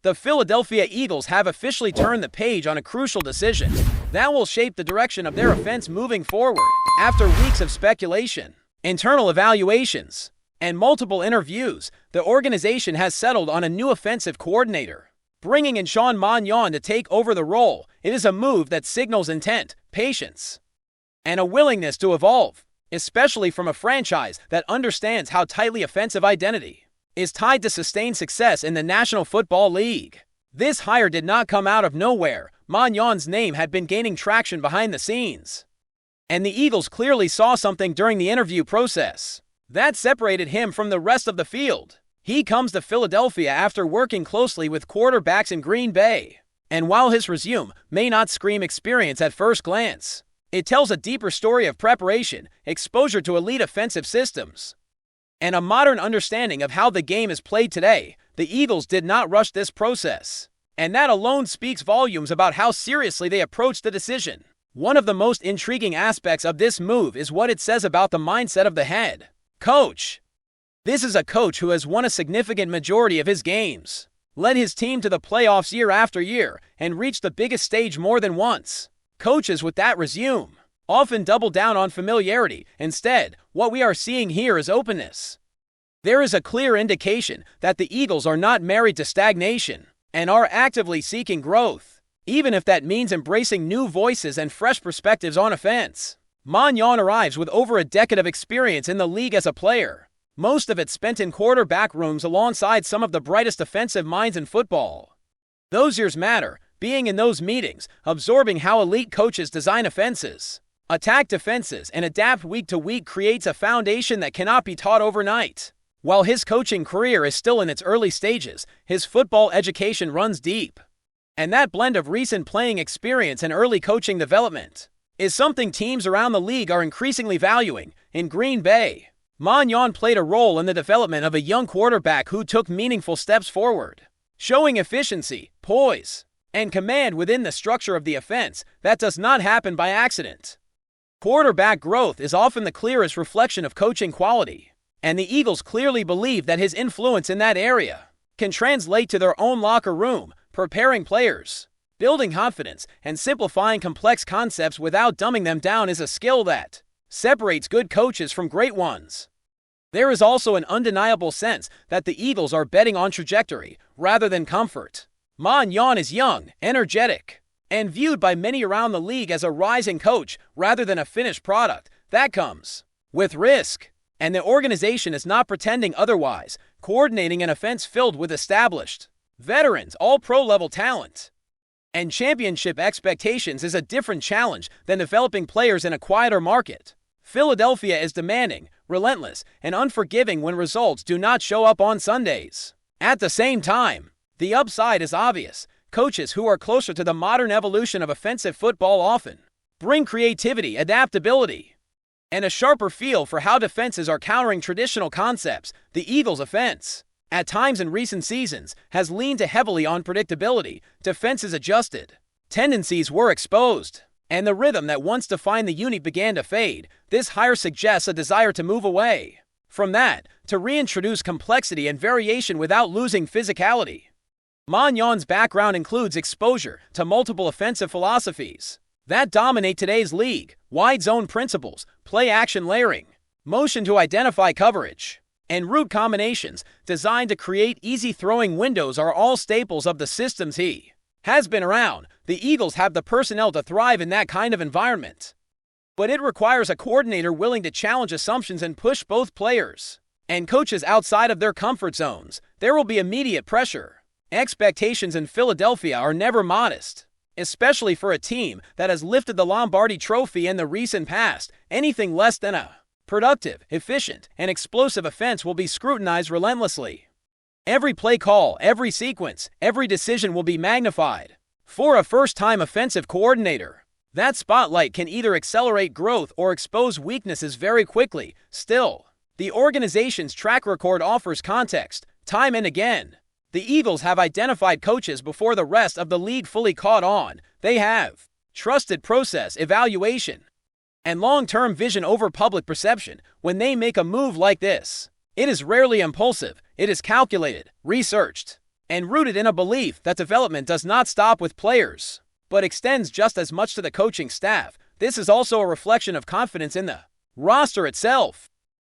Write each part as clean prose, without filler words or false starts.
The Philadelphia Eagles have officially turned the page on a crucial decision that will shape the direction of their offense moving forward. After weeks of speculation, internal evaluations, and multiple interviews, the organization has settled on a new offensive coordinator. Bringing in Sean Mannion to take over the role, it is a move that signals intent, patience, and a willingness to evolve, especially from a franchise that understands how tightly offensive identity is tied to sustained success in the National Football League. This hire did not come out of nowhere. Magnon's name had been gaining traction behind the scenes, and the Eagles clearly saw something during the interview process that separated him from the rest of the field. He comes to Philadelphia after working closely with quarterbacks in Green Bay, and while his resume may not scream experience at first glance, it tells a deeper story of preparation, exposure to elite offensive systems, and a modern understanding of how the game is played today. The Eagles did not rush this process, and that alone speaks volumes about how seriously they approached the decision. One of the most intriguing aspects of this move is what it says about the mindset of the head coach. This is a coach who has won a significant majority of his games, led his team to the playoffs year after year, and reached the biggest stage more than once. Coaches with that resume often double down on familiarity. Instead, what we are seeing here is openness. There is a clear indication that the Eagles are not married to stagnation and are actively seeking growth, even if that means embracing new voices and fresh perspectives on offense. Mannion arrives with over a decade of experience in the league as a player, most of it spent in quarterback rooms alongside some of the brightest offensive minds in football. Those years matter, being in those meetings, absorbing how elite coaches design offenses, attack defenses, and adapt week to week creates a foundation that cannot be taught overnight. While his coaching career is still in its early stages, his football education runs deep. And that blend of recent playing experience and early coaching development is something teams around the league are increasingly valuing. In Green Bay, Mannion played a role in the development of a young quarterback who took meaningful steps forward, showing efficiency, poise, and command within the structure of the offense. That does not happen by accident. Quarterback growth is often the clearest reflection of coaching quality, and the Eagles clearly believe that his influence in that area can translate to their own locker room, preparing players, building confidence, and simplifying complex concepts without dumbing them down is a skill that separates good coaches from great ones. There is also an undeniable sense that the Eagles are betting on trajectory rather than comfort. Mannion is young, energetic, and viewed by many around the league as a rising coach rather than a finished product. That comes with risk, and the organization is not pretending otherwise, coordinating an offense filled with established veterans, all-pro level talent, and championship expectations is a different challenge than developing players in a quieter market. Philadelphia is demanding, relentless, and unforgiving when results do not show up on Sundays. At the same time, the upside is obvious. Coaches who are closer to the modern evolution of offensive football often bring creativity, adaptability, and a sharper feel for how defenses are countering traditional concepts. The Eagles' offense, at times in recent seasons, has leaned heavily on predictability. Defenses adjusted, tendencies were exposed, and the rhythm that once defined the unit began to fade. This hire suggests a desire to move away from that, to reintroduce complexity and variation without losing physicality. Magnon's background includes exposure to multiple offensive philosophies that dominate today's league: wide zone principles, play-action layering, motion to identify coverage, and route combinations designed to create easy throwing windows are all staples of the systems he has been around. The Eagles have the personnel to thrive in that kind of environment, but it requires a coordinator willing to challenge assumptions and push both players and coaches outside of their comfort zones. There will be immediate pressure. Expectations in Philadelphia are never modest, especially for a team that has lifted the Lombardi Trophy in the recent past. Anything less than a productive, efficient, and explosive offense will be scrutinized relentlessly. Every play call, every sequence, every decision will be magnified. For a first-time offensive coordinator, that spotlight can either accelerate growth or expose weaknesses very quickly. Still, the organization's track record offers context. Time and again, the Eagles have identified coaches before the rest of the league fully caught on. They have trusted process, evaluation, and long-term vision over public perception. When they make a move like this, it is rarely impulsive. It is calculated, researched, and rooted in a belief that development does not stop with players, but extends just as much to the coaching staff. This is also a reflection of confidence in the roster itself.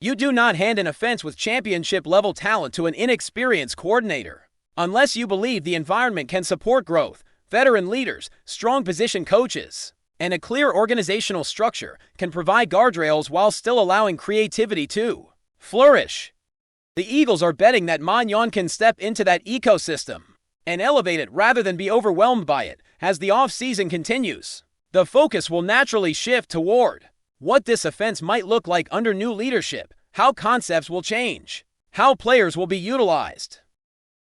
You do not hand an offense with championship-level talent to an inexperienced coordinator unless you believe the environment can support growth. Veteran leaders, strong position coaches, and a clear organizational structure can provide guardrails while still allowing creativity to flourish. The Eagles are betting that Magnon can step into that ecosystem and elevate it rather than be overwhelmed by it. As the offseason continues, the focus will naturally shift toward what this offense might look like under new leadership, how concepts will change, how players will be utilized,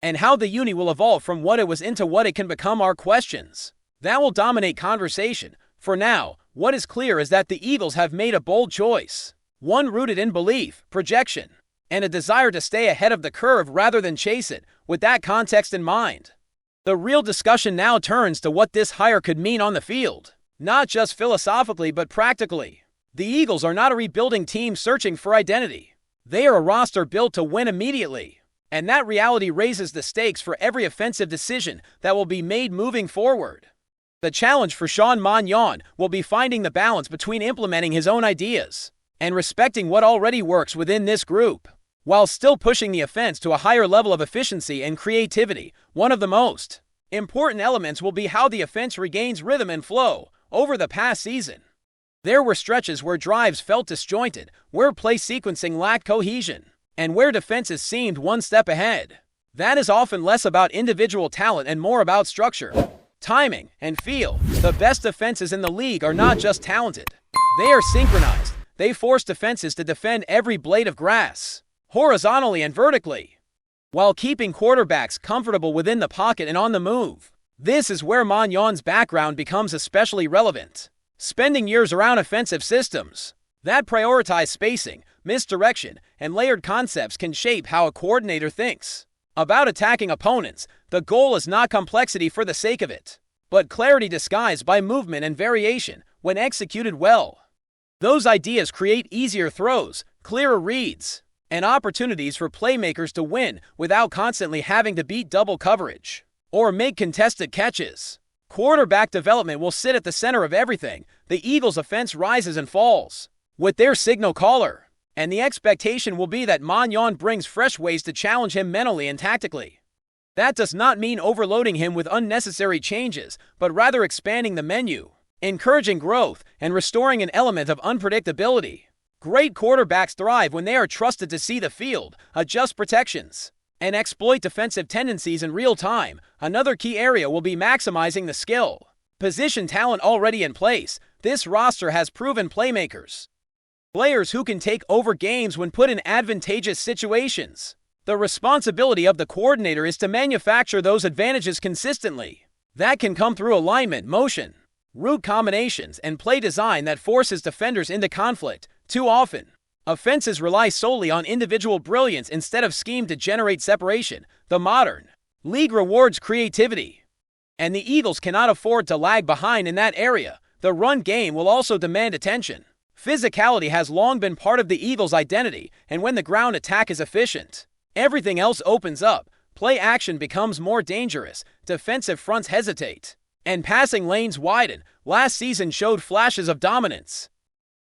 and how the uni will evolve from what it was into what it can become. Are questions that will dominate conversation. For now, what is clear is that the Eagles have made a bold choice, one rooted in belief, projection, and a desire to stay ahead of the curve rather than chase it. With that context in mind, the real discussion now turns to what this hire could mean on the field, not just philosophically but practically. The Eagles are not a rebuilding team searching for identity. They are a roster built to win immediately, and that reality raises the stakes for every offensive decision that will be made moving forward. The challenge for Sean Magnon will be finding the balance between implementing his own ideas and respecting what already works within this group, while still pushing the offense to a higher level of efficiency and creativity. One of the most important elements will be how the offense regains rhythm and flow. Over the past season, there were stretches where drives felt disjointed, where play sequencing lacked cohesion, and where defenses seemed one step ahead. That is often less about individual talent and more about structure, timing, and feel. The best defenses in the league are not just talented. They are synchronized. They force defenses to defend every blade of grass, horizontally and vertically, while keeping quarterbacks comfortable within the pocket and on the move. This is where Magnon's background becomes especially relevant. Spending years around offensive systems that prioritize spacing, misdirection, and layered concepts can shape how a coordinator thinks about attacking opponents. The goal is not complexity for the sake of it, but clarity disguised by movement and variation. When executed well, those ideas create easier throws, clearer reads, and opportunities for playmakers to win without constantly having to beat double coverage or make contested catches. Quarterback development will sit at the center of everything. The Eagles' offense rises and falls with their signal caller, and the expectation will be that Magnon brings fresh ways to challenge him mentally and tactically. That does not mean overloading him with unnecessary changes, but rather expanding the menu, encouraging growth, and restoring an element of unpredictability. Great quarterbacks thrive when they are trusted to see the field, adjust protections, and exploit defensive tendencies in real time. Another key area will be maximizing the skill position talent already in place. This roster has proven playmakers, players who can take over games when put in advantageous situations. The responsibility of the coordinator is to manufacture those advantages consistently. That can come through alignment, motion, route combinations, and play design that forces defenders into conflict. Too often, offenses rely solely on individual brilliance instead of scheme to generate separation. The modern league rewards creativity, and the Eagles cannot afford to lag behind in that area. The run game will also demand attention. Physicality has long been part of the Eagles' identity, and when the ground attack is efficient, everything else opens up. Play action becomes more dangerous, defensive fronts hesitate, and passing lanes widen. Last season showed flashes of dominance,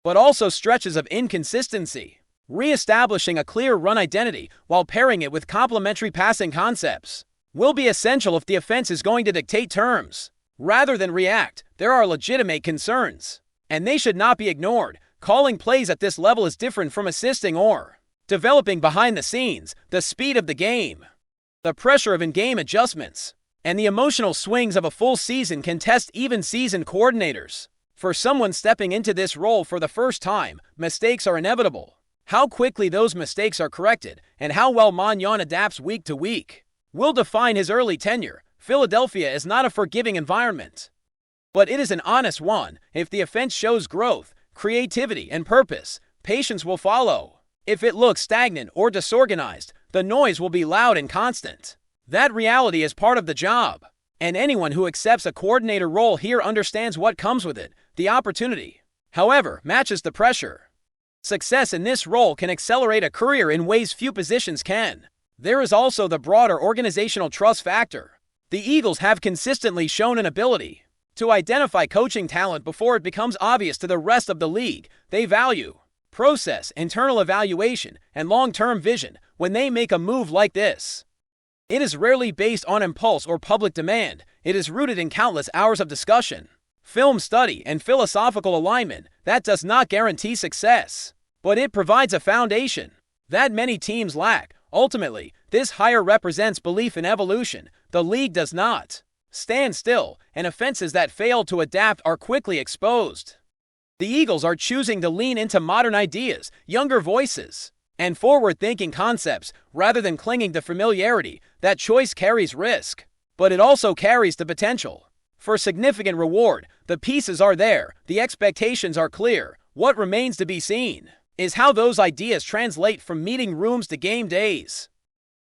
but also stretches of inconsistency. Re-establishing a clear run identity while pairing it with complementary passing concepts will be essential if the offense is going to dictate terms rather than react. There are legitimate concerns, and they should not be ignored. Calling plays at this level is different from assisting or developing behind the scenes. The speed of the game, the pressure of in-game adjustments, and the emotional swings of a full season can test even seasoned coordinators. For someone stepping into this role for the first time, mistakes are inevitable. How quickly those mistakes are corrected and how well Magnon adapts week to week will define his early tenure. Philadelphia is not a forgiving environment, but it is an honest one. If the offense shows growth, creativity, and purpose, patience will follow. If it looks stagnant or disorganized, the noise will be loud and constant. That reality is part of the job, and anyone who accepts a coordinator role here understands what comes with it. The opportunity, however, matches the pressure. Success in this role can accelerate a career in ways few positions can. There is also the broader organizational trust factor. The Eagles have consistently shown an ability to identify coaching talent before it becomes obvious to the rest of the league. They value process, internal evaluation, and long-term vision when they make a move like this. It is rarely based on impulse or public demand. It is rooted in countless hours of discussion, film study, and philosophical alignment. That does not guarantee success, but it provides a foundation that many teams lack. Ultimately, this hire represents belief in evolution. The league does not stand still, and offenses that fail to adapt are quickly exposed. The Eagles are choosing to lean into modern ideas, younger voices, and forward-thinking concepts rather than clinging to familiarity. That choice carries risk, but it also carries the potential for significant reward. The pieces are there, the expectations are clear. What remains to be seen is how those ideas translate from meeting rooms to game days,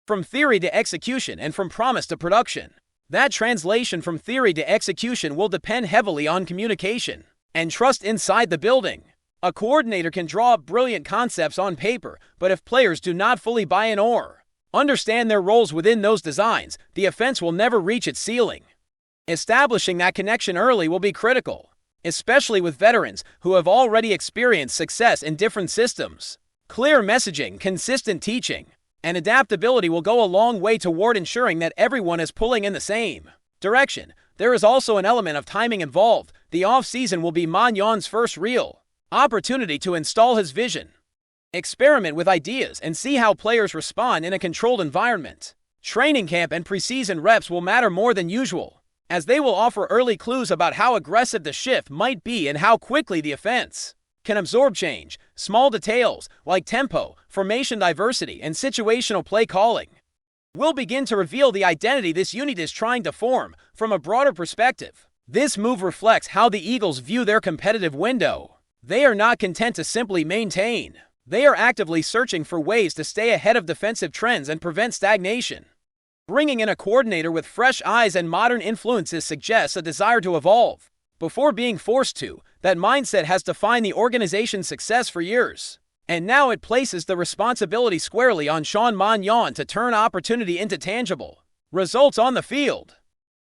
from theory to execution, and from promise to production. That translation from theory to execution will depend heavily on communication and trust inside the building. A coordinator can draw up brilliant concepts on paper, but if players do not fully buy in or understand their roles within those designs, the offense will never reach its ceiling. Establishing that connection early will be critical, especially with veterans who have already experienced success in different systems. Clear messaging, consistent teaching, and adaptability will go a long way toward ensuring that everyone is pulling in the same direction. There is also an element of timing involved. The offseason will be Magnon's first real opportunity to install his vision, experiment with ideas, and see how players respond in a controlled environment. Training camp and preseason reps will matter more than usual, as they will offer early clues about how aggressive the shift might be and how quickly the offense can absorb change. Small details like tempo, formation diversity, and situational play calling will begin to reveal the identity this unit is trying to form. From a broader perspective, this move reflects how the Eagles view their competitive window. They are not content to simply maintain. They are actively searching for ways to stay ahead of defensive trends and prevent stagnation. Bringing in a coordinator with fresh eyes and modern influences suggests a desire to evolve before being forced to. That mindset has defined the organization's success for years, and now it places the responsibility squarely on Sean Magnon to turn opportunity into tangible results on the field.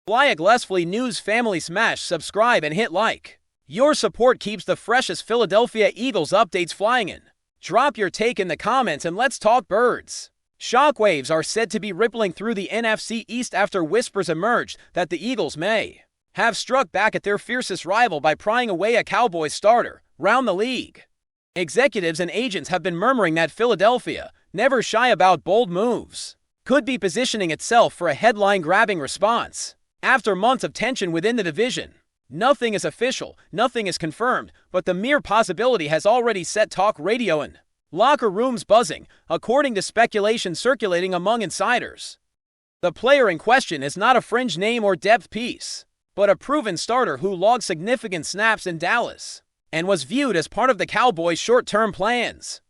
FlyEaglesFly News family, smash subscribe and hit like. Your support keeps the freshest Philadelphia Eagles updates flying in. Drop your take in the comments and let's talk birds. Shockwaves are said to be rippling through the NFC East after whispers emerged that the Eagles may have struck back at their fiercest rival by prying away a Cowboys starter. Round the league, executives and agents have been murmuring that Philadelphia, never shy about bold moves, could be positioning itself for a headline-grabbing response. After months of tension within the division, nothing is official, nothing is confirmed, but the mere possibility has already set talk radio and locker rooms buzzing, according to speculation circulating among insiders. The player in question is not a fringe name or depth piece, but a proven starter who logged significant snaps in Dallas and was viewed as part of the Cowboys' short-term plans.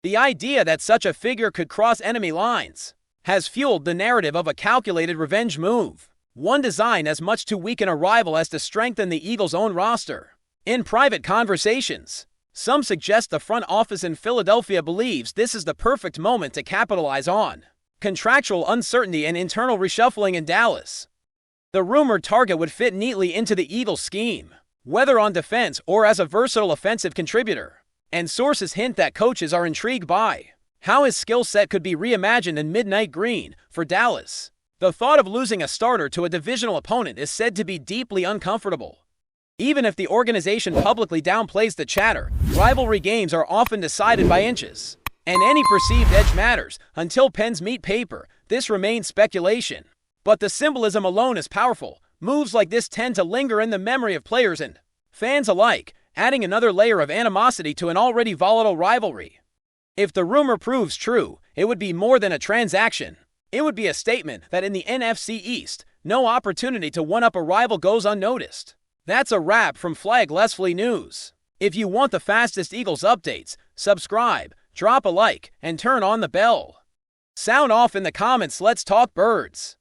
The idea that such a figure could cross enemy lines has fueled the narrative of a calculated revenge move, one designed as much to weaken a rival as to strengthen the Eagles' own roster. In private conversations, some suggest the front office in Philadelphia believes this is the perfect moment to capitalize on contractual uncertainty and internal reshuffling in Dallas. The rumored target would fit neatly into the Eagles' scheme, whether on defense or as a versatile offensive contributor, and sources hint that coaches are intrigued by how his skill set could be reimagined in midnight green. For Dallas, the thought of losing a starter to a divisional opponent is said to be deeply uncomfortable. Even if the organization publicly downplays the chatter, rivalry games are often decided by inches, and any perceived edge matters until pens meet paper. This remains speculation, but the symbolism alone is powerful. Moves like this tend to linger in the memory of players and fans alike, adding another layer of animosity to an already volatile rivalry. If the rumor proves true, it would be more than a transaction. It would be a statement that in the NFC East, no opportunity to one-up a rival goes unnoticed. That's a wrap from FlyEaglesFly News. If you want the fastest Eagles updates, subscribe, drop a like, and turn on the bell. Sound off in the comments. Let's talk birds.